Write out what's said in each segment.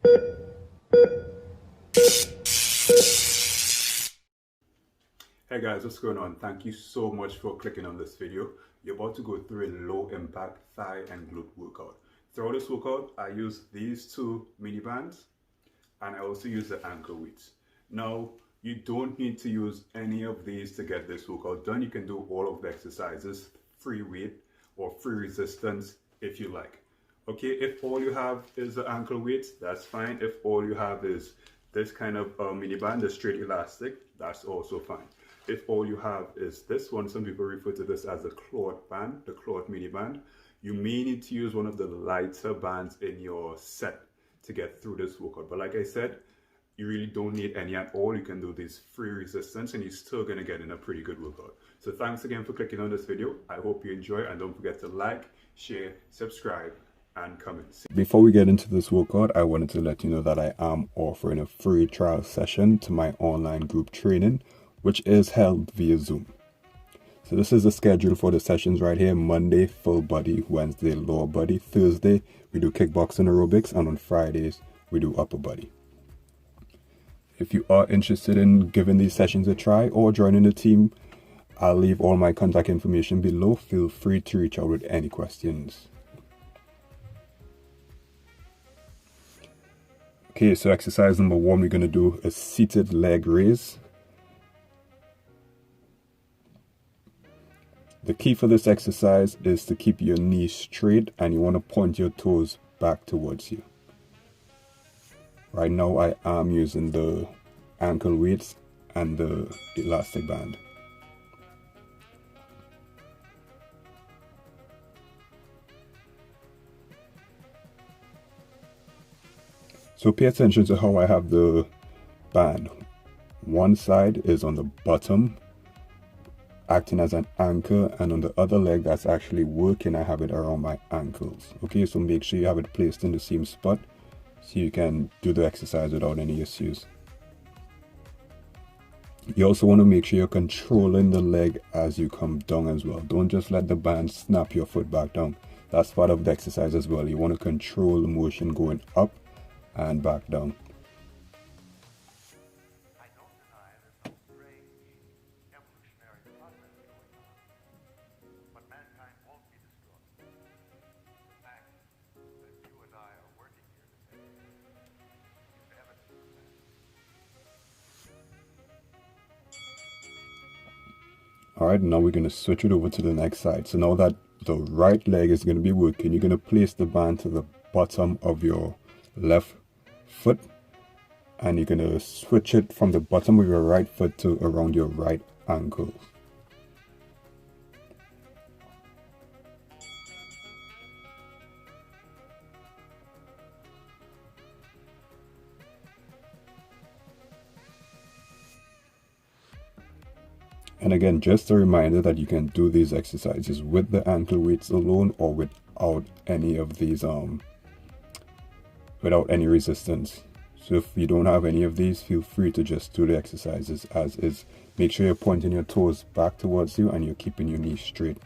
Hey guys, what's going on? Thank you so much for clicking on this video. You're about to go through a low impact thigh and glute workout. Throughout this workout, I use these two mini bands and I also use the ankle weights. Now, you don't need to use any of these to get this workout done. You can do all of the exercises, free weight or free resistance if you like. Okay, if all you have is the ankle weights, that's fine. If all you have is this kind of mini band, the straight elastic, that's also fine. If all you have is this one, some people refer to this as the cloth band, the cloth mini band, you may need to use one of the lighter bands in your set to get through this workout. But like I said, you really don't need any at all. You can do this free resistance and you're still gonna get in a pretty good workout. So thanks again for clicking on this video. I hope you enjoy, and don't forget to like, share, subscribe, and comment. Before we get into this workout, I wanted to let you know that I am offering a free trial session to my online group training, which is held via Zoom. So this is the schedule for the sessions right here. Monday, full body. Wednesday, lower body. Thursday, we do kickboxing aerobics. And on Fridays, we do upper body. If you are interested in giving these sessions a try or joining the team, I'll leave all my contact information below. Feel free to reach out with any questions. Okay, so exercise number 1, we're going to do a seated leg raise. The key for this exercise is to keep your knees straight and you want to point your toes back towards you. Right now I am using the ankle weights and the elastic band. So pay attention to how I have the band. One side is on the bottom, acting as an anchor, and on the other leg that's actually working, I have it around my ankles. Okay, so make sure you have it placed in the same spot so you can do the exercise without any issues. You also want to make sure you're controlling the leg as you come down as well. Don't just let the band snap your foot back down. That's part of the exercise as well. You want to control the motion going up and back down. Alright, now we're going to switch it over to the next side. So now that the right leg is going to be working, you're going to place the band to the bottom of your left foot. And you're going to switch it from the bottom of your right foot to around your right ankle. And again, just a reminder that you can do these exercises with the ankle weights alone or without any of these, without any resistance. So if you don't have any of these, feel free to just do the exercises as is. Make sure you're pointing your toes back towards you and you're keeping your knees straight.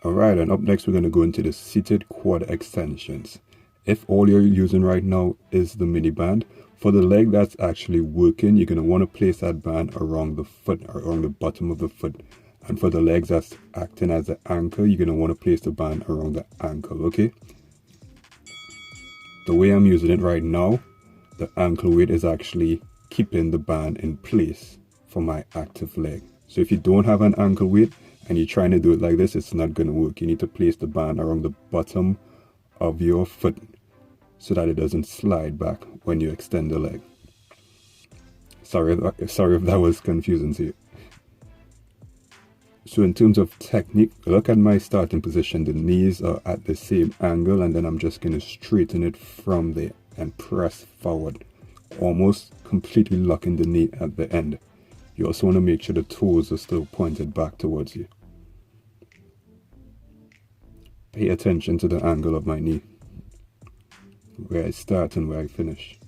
Alright, and up next we're going to go into the seated quad extensions. If all you're using right now is the mini band, for the leg that's actually working, you're going to want to place that band around the foot, or around the bottom of the foot. And for the legs that's acting as the anchor, you're going to want to place the band around the ankle, okay? The way I'm using it right now, the ankle weight is actually keeping the band in place for my active leg. So if you don't have an ankle weight and you're trying to do it like this, it's not going to work. You need to place the band around the bottom of your foot so that it doesn't slide back when you extend the leg. Sorry if that was confusing to you. So in terms of technique, look at my starting position. The knees are at the same angle, and then I'm just going to straighten it from there and press forward, almost completely locking the knee at the end. You also want to make sure the toes are still pointed back towards you. Pay attention to the angle of my knee, where I start and where I finish.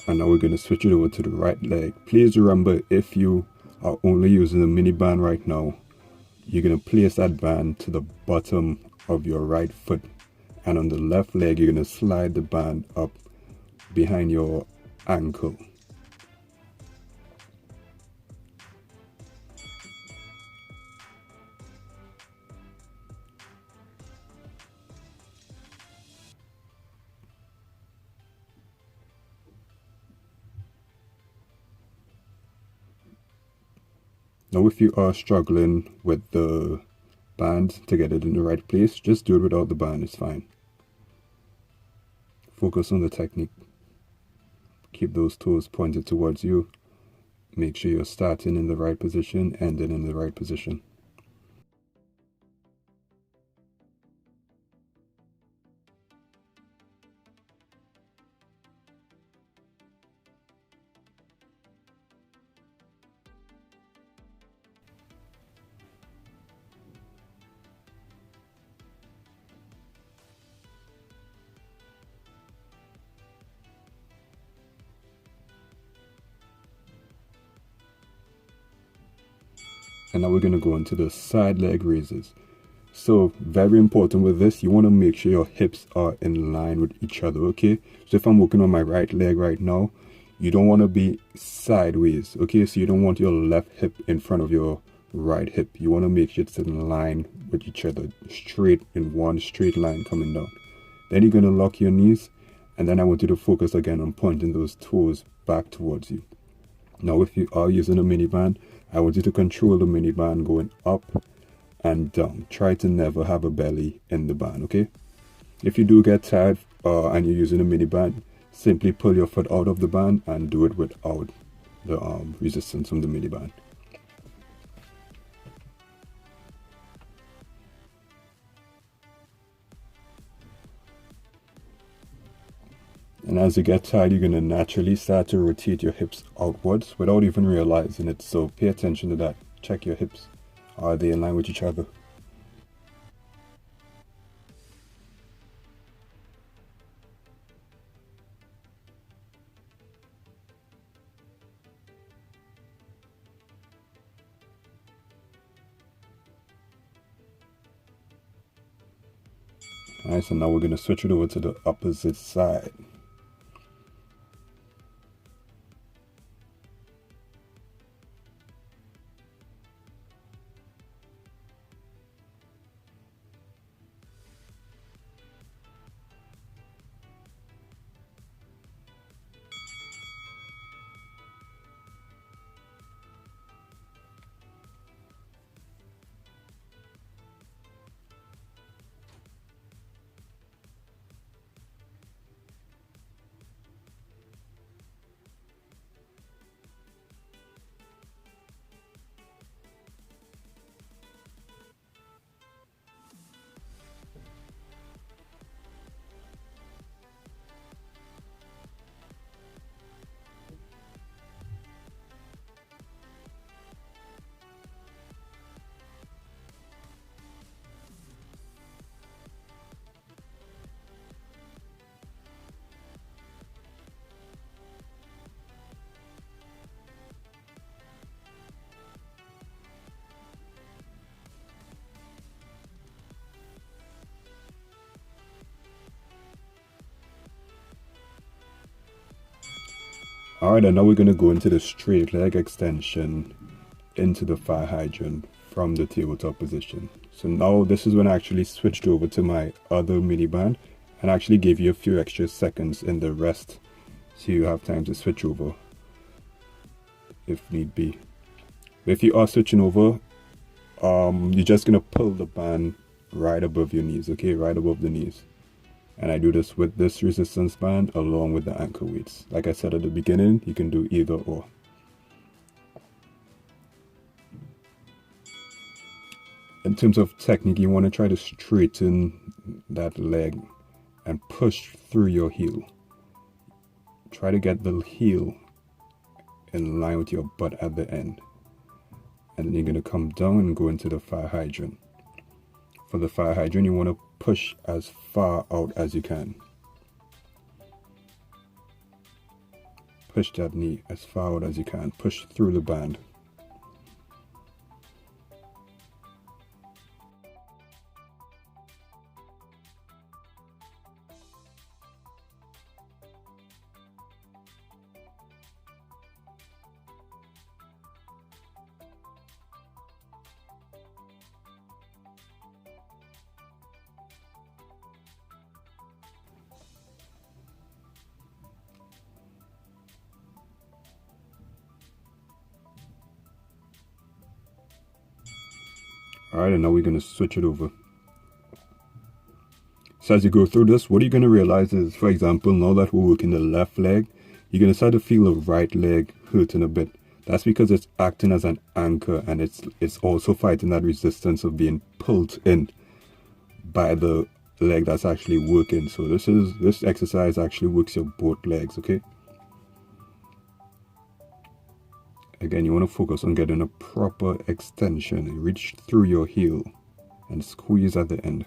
And now we're going to switch it over to the right leg. Please remember, if you are only using a mini band right now, you're going to place that band to the bottom of your right foot. And on the left leg, you're going to slide the band up behind your ankle. Now, if you are struggling with the band to get it in the right place, just do it without the band, it's fine. Focus on the technique. Keep those toes pointed towards you. Make sure you're starting in the right position, ending in the right position. And now we're going to go into the side leg raises. So very important with this, you want to make sure your hips are in line with each other, okay? So if I'm working on my right leg right now, you don't want to be sideways, okay? So you don't want your left hip in front of your right hip. You want to make sure it's in line with each other, straight in one straight line coming down. Then you're going to lock your knees, and then I want you to focus again on pointing those toes back towards you. Now if you are using a mini band, I want you to control the mini band going up and down. Try to never have a belly in the band, okay? If you do get tired and you're using a mini band, simply pull your foot out of the band and do it without the resistance from the mini band. And as you get tired, you're going to naturally start to rotate your hips outwards without even realizing it. So pay attention to that. Check your hips. Are they in line with each other? Alright, so now we're going to switch it over to the opposite side. Alright, and now we're going to go into the straight leg extension into the fire hydrant from the tabletop position. So now this is when I actually switched over to my other mini band and actually gave you a few extra seconds in the rest so you have time to switch over if need be. If you are switching over, you're just going to pull the band right above your knees, okay, right above the knees. And I do this with this resistance band along with the ankle weights. Like I said at the beginning, you can do either or. In terms of technique, you want to try to straighten that leg and push through your heel. Try to get the heel in line with your butt at the end. And then you're going to come down and go into the fire hydrant. For the fire hydrant, you want to push as far out as you can. Push that knee as far out as you can. Push through the band. Alright, and now we're going to switch it over. So as you go through this, what you're going to realize is, for example, now that we're working the left leg, you're going to start to feel the right leg hurting a bit. That's because it's acting as an anchor, and it's also fighting that resistance of being pulled in by the leg that's actually working. So this exercise actually works your both legs, okay? Again, you want to focus on getting a proper extension. Reach through your heel and squeeze at the end.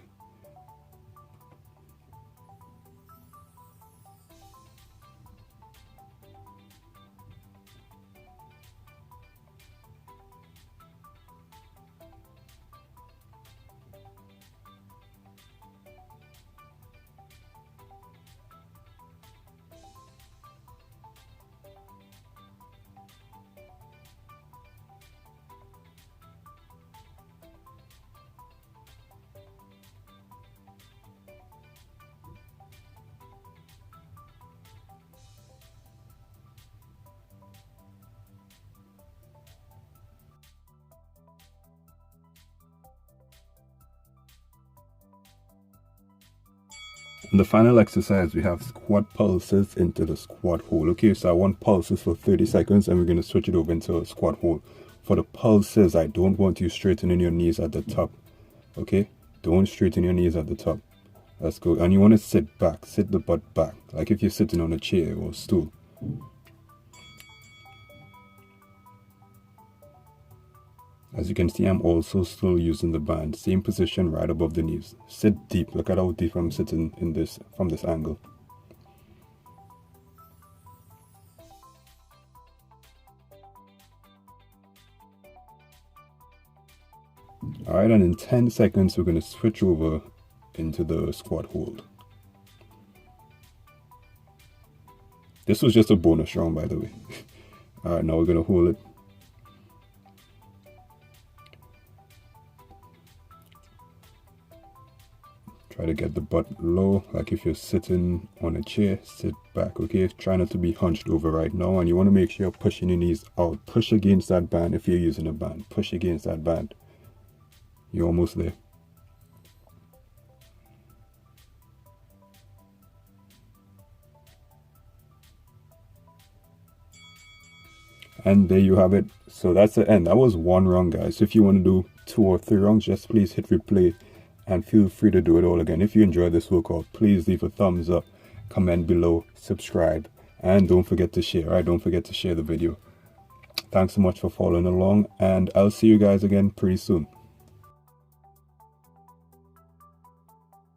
In the final exercise, we have squat pulses into the squat hold. Okay, so I want pulses for 30 seconds and we're going to switch it over into a squat hold. For the pulses, I don't want you straightening your knees at the top. Okay, don't straighten your knees at the top. Let's go. And you want to sit back, sit the butt back, like if you're sitting on a chair or a stool. As you can see, I'm also still using the band. Same position right above the knees. Sit deep. Look at how deep I'm sitting in this from this angle. Alright, and in 10 seconds, we're going to switch over into the squat hold. This was just a bonus round, by the way. Alright, now we're going to hold it. Try to get the butt low, like if you're sitting on a chair, sit back, okay? Try not to be hunched over right now, and you want to make sure you're pushing your knees out. Push against that band if you're using a band. Push against that band. You're almost there. And there you have it. So that's the end. That was one round, guys. So if you want to do 2 or 3 rounds, just please hit replay. And feel free to do it all again. If you enjoyed this workout, please leave a thumbs up, comment below, subscribe, and don't forget to share. Right? Don't forget to share the video. Thanks so much for following along, and I'll see you guys again pretty soon.